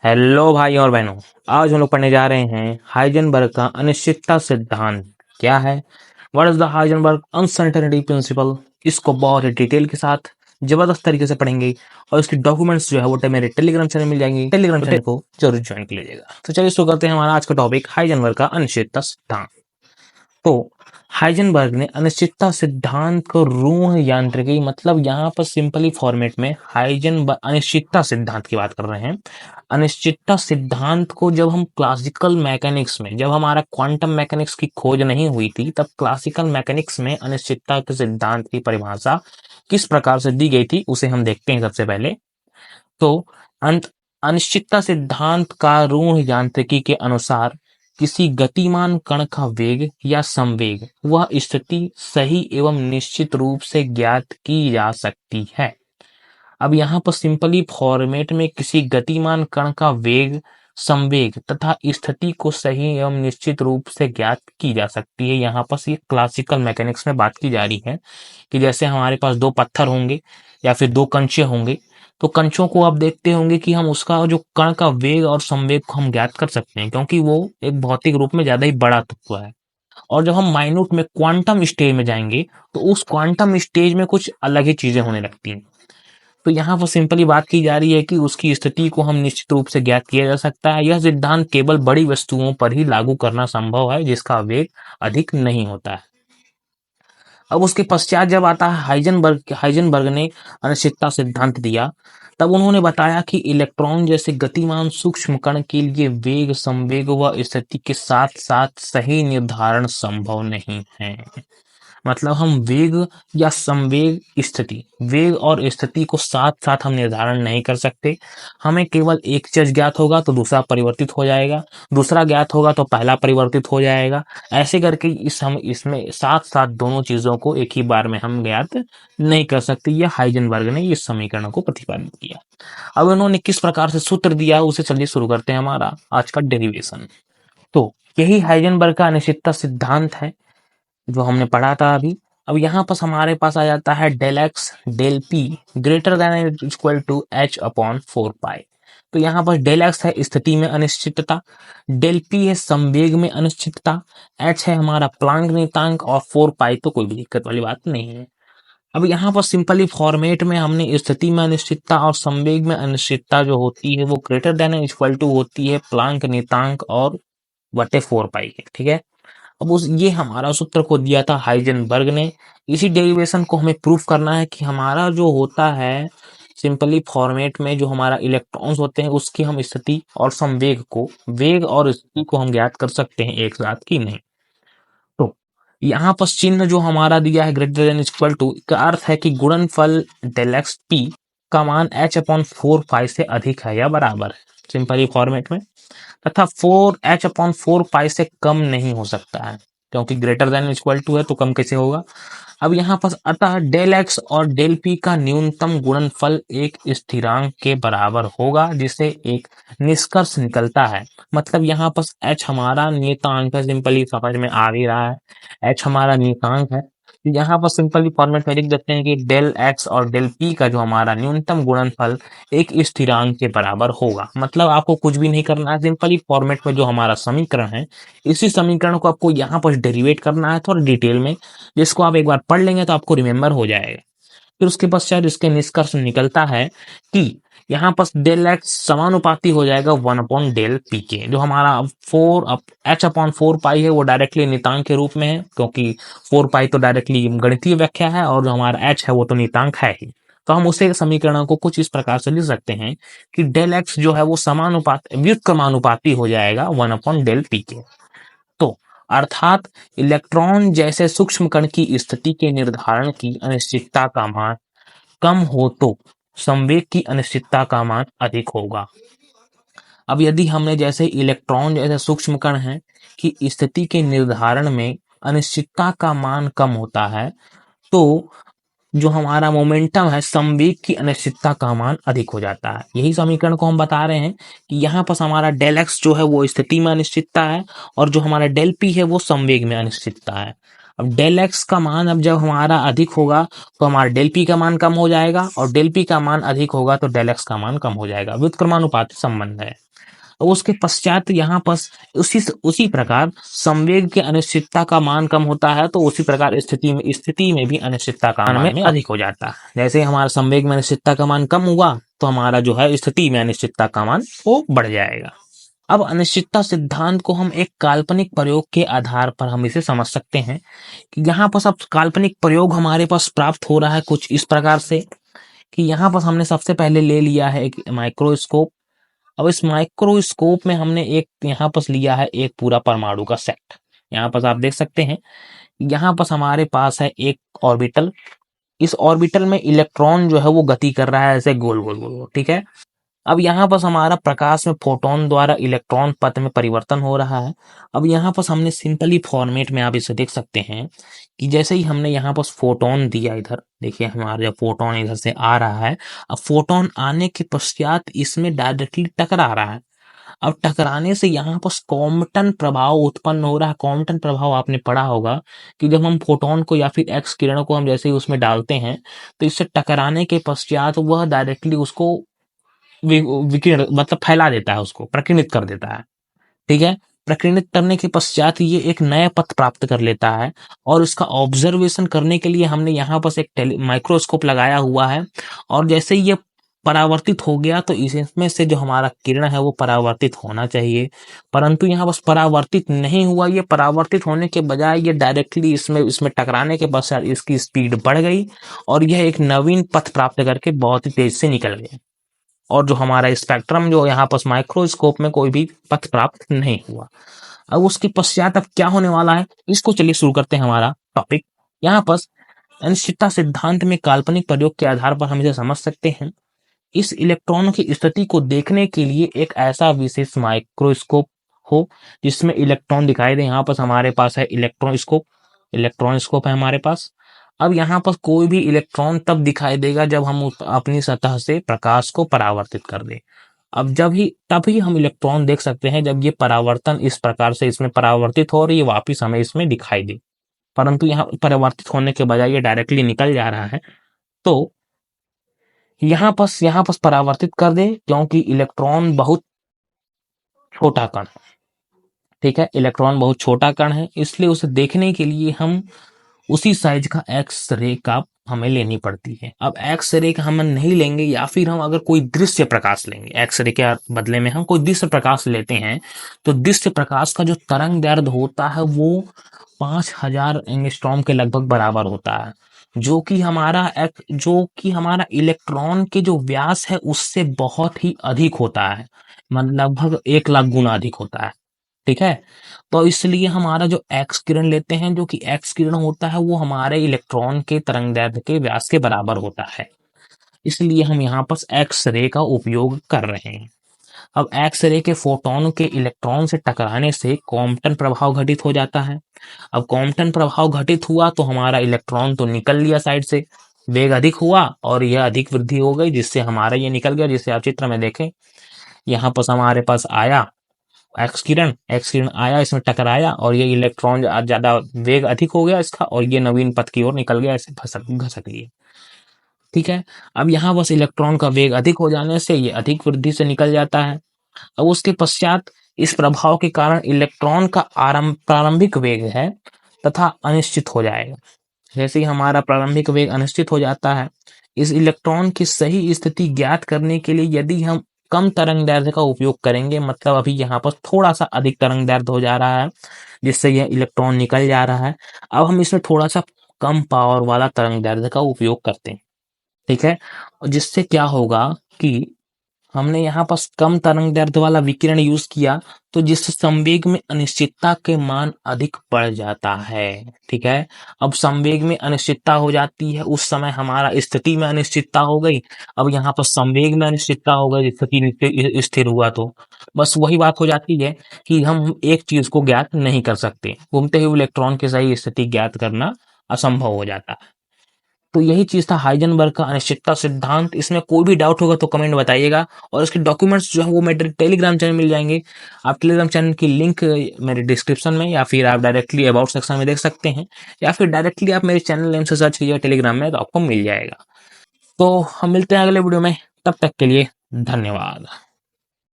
Hello भाई और बहनों। आज हम लोग पढ़ने जा रहे हैं हाइजेनबर्ग का अनिश्चितता सिद्धांत क्या है। What is the Heisenberg uncertainty principle. इसको बहुत ही डिटेल के साथ जबरदस्त तरीके से पढ़ेंगे और इसकी डॉक्यूमेंट्स जो है वो मेरे टेलीग्राम चैनल मिल जाएंगे। टेलीग्राम चैनल को जरूर ज्वाइन कर लीजिएगा। तो चलिए शुरू करते हैं हमारा आज का टॉपिक हाइजेनबर्ग का अनिश्चितता सिद्धांत। तो हाइजेनबर्ग ने अनिश्चितता सिद्धांत को रूढ़ यांत्रिकी मतलब यहाँ पर सिंपली फॉर्मेट में हाइजेनबर्ग अनिश्चितता सिद्धांत की बात कर रहे हैं। अनिश्चितता सिद्धांत को जब हम क्लासिकल मैकेनिक्स में, जब हमारा क्वांटम मैकेनिक्स की खोज नहीं हुई थी, तब क्लासिकल मैकेनिक्स में अनिश्चितता के सिद्धांत की परिभाषा किस प्रकार से दी गई थी उसे हम देखते हैं। सबसे पहले तो अंत अनिश्चितता सिद्धांत का रूढ़ यांत्रिकी के अनुसार किसी गतिमान कण का वेग या संवेग वह स्थिति सही एवं निश्चित रूप से ज्ञात की जा सकती है। अब यहाँ पर सिंपली फॉर्मेट में किसी गतिमान कण का वेग, संवेग तथा स्थिति को सही एवं निश्चित रूप से ज्ञात की जा सकती है। यहाँ पर ये क्लासिकल मैकेनिक्स में बात की जा रही है कि जैसे हमारे पास दो पत्थर होंगे या फिर दो कंचे होंगे, तो कंचों को आप देखते होंगे कि हम उसका जो कण का वेग और संवेग को हम ज्ञात कर सकते हैं, क्योंकि वो एक भौतिक रूप में ज्यादा ही बड़ा तत्व है। और जब हम माइन्यूट में क्वांटम स्टेज में जाएंगे तो उस क्वांटम स्टेज में कुछ अलग ही चीजें होने लगती हैं। तो यहाँ पर सिंपली बात की जा रही है कि उसकी स्थिति को हम निश्चित रूप से ज्ञात किया जा सकता है। यह सिद्धांत केवल बड़ी वस्तुओं पर ही लागू करना संभव है जिसका वेग अधिक नहीं होता है। अब उसके पश्चात जब आता है हाइजेनबर्ग ने अनिश्चितता सिद्धांत दिया, तब उन्होंने बताया कि इलेक्ट्रॉन जैसे गतिमान सूक्ष्म कण के लिए वेग, संवेग व स्थिति के साथ साथ सही निर्धारण संभव नहीं है। मतलब हम वेग या संवेग स्थिति, वेग और स्थिति को साथ साथ हम निर्धारण नहीं कर सकते। हमें केवल एक चीज ज्ञात होगा तो दूसरा परिवर्तित हो जाएगा, दूसरा ज्ञात होगा तो पहला परिवर्तित हो जाएगा। ऐसे करके हम इसमें साथ साथ दोनों चीजों को एक ही बार में हम ज्ञात नहीं कर सकते। यह हाइजेनबर्ग ने इस समीकरण को प्रतिपादित किया। अब उन्होंने किस प्रकार से सूत्र दिया उसे चलिए शुरू करते हैं हमारा आज का डेरिवेशन। तो यही हाइजेनबर्ग का अनिश्चितता सिद्धांत है जो हमने पढ़ा था अभी। अब यहाँ पर हमारे पास आ जाता है del x del p greater than equal to h upon 4 pi. तो यहाँ पर डेल एक्स है स्थिति में अनिश्चितता, डेल पी है संवेग में अनिश्चितता, एच है हमारा प्लांक नियतांक और 4 पाई तो कोई भी दिक्कत वाली बात नहीं है। अब यहाँ पर सिंपली फॉर्मेट में हमने स्थिति में अनिश्चितता और संवेग में अनिश्चितता जो होती है वो ग्रेटर देन इक्वल टू होती है प्लांक नियतांक और बटे 4 पाई के। ठीक है। अब उस ये हमारा सूत्र को दिया था हाइजेनबर्ग ने। इसी डेरिवेशन को हमें प्रूफ करना है कि हमारा जो होता है सिंपली फॉर्मेट में जो हमारा इलेक्ट्रॉन्स होते हैं उसकी हम स्थिति और संवेग को, वेग और स्थिति को हम ज्ञात कर सकते हैं एक साथ की नहीं। तो यहाँ पर चिन्ह जो हमारा दिया है ग्रेटर देन इक्वल टू का अर्थ है कि गुणनफल डेल एक्स पी का मान एच अपॉन 4 पाई से अधिक है या बराबर है सिंपली फॉर्मेट में, तथा 4h/4 पाई से कम नहीं हो सकता है क्योंकि ग्रेटर देन इक्वल टू है तो कम कैसे होगा। अब यहाँ पर अतः डेल एक्स और डेल पी का न्यूनतम गुणनफल एक स्थिरांक के बराबर होगा जिसे एक निष्कर्ष निकलता है। मतलब यहाँ पर एच हमारा नियतांक है, सिंपली समझ में आ भी रहा है, एच हमारा नियतांक है। यहाँ पर सिंपली फॉर्मेट में लिख देते हैं कि डेल एक्स और डेल पी का जो हमारा न्यूनतम गुणनफल एक स्थिरांक के बराबर होगा। मतलब आपको कुछ भी नहीं करना है, सिंपली फॉर्मेट में जो हमारा समीकरण है इसी समीकरण को आपको यहाँ पर डेरिवेट करना है थोड़ा डिटेल में, जिसको आप एक बार पढ़ लेंगे तो आपको रिमेम्बर हो जाएगा। फिर उसके पश्चात इसके निष्कर्ष निकलता है कि यहाँ पर डेल एक्स समानुपाती हो जाएगा 1 डेल पी के। जो हमारा एच अपॉन 4 पाई है वो डायरेक्टली नियतांक के रूप में है क्योंकि 4 पाई तो डायरेक्टली गणितीय व्याख्या है और जो हमारा एच है वो तो नियतांक है ही। तो हम उसे समीकरण को कुछ इस प्रकार से लिख सकते हैं कि डेल एक्स जो है वो व्युत्क्रमानुपाती हो जाएगा 1 डेल पी के। तो अर्थात इलेक्ट्रॉन जैसे सूक्ष्म कण की स्थिति के निर्धारण की अनिश्चितता का मान कम हो तो संवेग की अनिश्चितता का मान अधिक होगा। अब यदि हमने जैसे इलेक्ट्रॉन जैसे सूक्ष्म कण है कि स्थिति के निर्धारण में अनिश्चितता का मान कम होता है तो जो हमारा मोमेंटम है संवेग की अनिश्चितता का मान अधिक हो जाता है। यही समीकरण को हम बता रहे हैं कि यहाँ पर हमारा डेल एक्स जो है वो स्थिति में अनिश्चितता है और जो हमारा डेल पी है वो संवेग में अनिश्चितता है। अब डेल एक्स का मान अब जब हमारा अधिक होगा तो हमारा डेल पी का मान कम हो जाएगा और डेल पी का मान अधिक होगा तो डेल एक्स का मान कम हो जाएगा। व्युत्क्रमानुपाती संबंध है। और उसके पश्चात यहाँ पर उसी प्रकार संवेग के अनिश्चितता का मान कम होता है, तो उसी प्रकार स्थिति में भी अनिश्चितता का मान में अधिक हो जाता है। जैसे हमारा संवेग में अनिश्चितता का मान कम हुआ तो हमारा जो है स्थिति में अनिश्चितता का मान वो बढ़ जाएगा। अब अनिश्चितता सिद्धांत को हम एक काल्पनिक प्रयोग के आधार पर हम इसे समझ सकते हैं कि यहाँ पर सब काल्पनिक प्रयोग हमारे पास प्राप्त हो रहा है कुछ इस प्रकार से कि यहाँ पर हमने सबसे पहले ले लिया है एक माइक्रोस्कोप। अब इस माइक्रोस्कोप में हमने एक यहाँ पर लिया है एक पूरा परमाणु का सेट। यहाँ पर आप देख सकते हैं, यहाँ पर हमारे पास है एक ऑर्बिटल। इस ऑर्बिटल में इलेक्ट्रॉन जो है वो गति कर रहा है ऐसे गोल गोल गोल गोल, ठीक है। अब यहाँ पर हमारा प्रकाश में फोटोन द्वारा इलेक्ट्रॉन पथ में परिवर्तन हो रहा है। अब यहाँ पर हमने सिंपली फॉर्मेट में आप इसे देख सकते हैं कि जैसे ही हमने यहाँ पर फोटोन दिया, इधर देखिए हमारा जब फोटोन इधर से आ रहा है, अब फोटोन आने के पश्चात इसमें डायरेक्टली टकरा रहा है। अब टकराने से यहाँ पर कॉम्पटन प्रभाव उत्पन्न हो रहा है। कॉम्पटन प्रभाव आपने पढ़ा होगा कि जब हम फोटोन को या फिर एक्स किरणों को हम जैसे ही उसमें डालते हैं तो इससे टकराने के पश्चात वह डायरेक्टली उसको विकिरण मतलब फैला देता है, उसको प्रकीर्णित कर देता है, ठीक है। प्रकीर्णित करने के पश्चात ये एक नया पथ प्राप्त कर लेता है और इसका ऑब्जर्वेशन करने के लिए हमने यहाँ पर एक माइक्रोस्कोप लगाया हुआ है। और जैसे ही ये परावर्तित हो गया तो इसमें से जो हमारा किरण है वो परावर्तित होना चाहिए, परंतु यहाँ बस परावर्तित नहीं हुआ। ये परावर्तित होने के बजाय ये डायरेक्टली इसमें टकराने के पश्चात इसकी स्पीड बढ़ गई और यह एक नवीन पथ प्राप्त करके बहुत ही तेज से निकल गया और जो हमारा स्पेक्ट्रम जो यहाँ पर माइक्रोस्कोप में कोई भी पथ प्राप्त नहीं हुआ। अब उसके पश्चात अब क्या होने वाला है, इसको चलिए शुरू करते हैं हमारा टॉपिक। यहाँ पर अनिश्चितता सिद्धांत में काल्पनिक प्रयोग के आधार पर हम इसे समझ सकते हैं। इस इलेक्ट्रॉन की स्थिति को देखने के लिए एक ऐसा विशेष माइक्रोस्कोप हो जिसमें इलेक्ट्रॉन दिखाई दे। यहाँ पर हमारे पास है इलेक्ट्रॉन स्कोप है हमारे पास। अब यहाँ पर कोई भी इलेक्ट्रॉन तब दिखाई देगा जब हम अपनी सतह से प्रकाश को परावर्तित कर दें। अब तभी हम इलेक्ट्रॉन देख सकते हैं जब ये परावर्तन इस प्रकार से इसमें परावर्तित हो और ये वापिस हमें इसमें दिखाई दे, परंतु यहाँ परावर्तित होने के बजाय ये डायरेक्टली निकल जा रहा है। तो यहाँ पर परावर्तित कर दे क्योंकि इलेक्ट्रॉन बहुत छोटा कण है, ठीक है। इलेक्ट्रॉन बहुत छोटा कण है, इसलिए उसे देखने के लिए हम उसी साइज का एक्स रे का हमें लेनी पड़ती है। अब एक्स रे का हम नहीं लेंगे या फिर हम अगर कोई दृश्य प्रकाश लेंगे, एक्स रे के बदले में हम कोई दृश्य प्रकाश लेते हैं तो दृश्य प्रकाश का जो तरंग दैर्ध्य होता है वो 5000 एंगस्ट्रॉम के लगभग बराबर होता है, जो कि हमारा इलेक्ट्रॉन के जो व्यास है उससे बहुत ही अधिक होता है, मतलब लगभग 1 लाख गुना अधिक होता है, ठीक है। तो इसलिए हमारा जो एक्स किरण लेते हैं, जो कि एक्स किरण होता है वो हमारे इलेक्ट्रॉन के तरंगदैर्ध्य के व्यास के बराबर होता है, इसलिए हम यहाँ पर एक्स रे का उपयोग कर रहे हैं। अब एक्स रे के फोटोन के इलेक्ट्रॉन से टकराने से कॉम्पटन प्रभाव घटित हो जाता है। अब कॉम्पटन प्रभाव घटित हुआ तो हमारा इलेक्ट्रॉन तो निकल लिया साइड से, वेग अधिक हुआ और यह अधिक वृद्धि हो गई जिससे हमारा ये निकल गया। जिसे आप चित्र में देखें, यहाँ पर हमारे पास आया एक्स किरण आया, इसमें टकराया और ये इलेक्ट्रॉन ज्यादा वेग अधिक हो गया इसका और ये नवीन पथ की ओर निकल गया, ऐसे घसक गया, ठीक है। अब यहाँ बस इलेक्ट्रॉन का वेग अधिक हो जाने से ये अधिक वृद्धि से निकल जाता है। अब उसके पश्चात इस प्रभाव के कारण इलेक्ट्रॉन का प्रारंभिक वेग है तथा अनिश्चित हो जाएगा। जैसे ही हमारा प्रारंभिक वेग अनिश्चित हो जाता है, इस इलेक्ट्रॉन की सही स्थिति ज्ञात करने के लिए यदि हम कम तरंग दैर्ध्य का उपयोग करेंगे, मतलब अभी यहाँ पर थोड़ा सा अधिक तरंग दैर्ध्य हो जा रहा है जिससे यह इलेक्ट्रॉन निकल जा रहा है, अब हम इसमें थोड़ा सा कम पावर वाला तरंग दैर्ध्य का उपयोग करते हैं, ठीक है। और जिससे क्या होगा कि हमने यहाँ पर कम तरंग दैर्ध्य वाला विकिरण यूज किया तो जिससे संवेग में अनिश्चितता के मान अधिक बढ़ जाता है, ठीक है। अब संवेग में अनिश्चितता हो जाती है, उस समय हमारा स्थिति में अनिश्चितता हो गई। अब यहाँ पर संवेग में अनिश्चितता हो गई, स्थिति स्थिर हुआ तो बस वही बात हो जाती है कि हम एक चीज को ज्ञात नहीं कर सकते, घूमते हुए इलेक्ट्रॉन की सही स्थिति ज्ञात करना असंभव हो जाता है। तो यही चीज था हाइजेनबर्ग का अनिश्चितता सिद्धांत। इसमें कोई भी डाउट होगा तो कमेंट बताइएगा और इसके डॉक्यूमेंट्स जो है वो मेरे टेलीग्राम चैनल मिल जाएंगे। आप टेलीग्राम चैनल की लिंक मेरे डिस्क्रिप्शन में या फिर आप डायरेक्टली अबाउट सेक्शन में देख सकते हैं या फिर डायरेक्टली आप मेरे चैनल नेम से सर्च कीजिएगा टेलीग्राम में तो आपको मिल जाएगा। तो हम मिलते हैं अगले वीडियो में, तब तक के लिए धन्यवाद।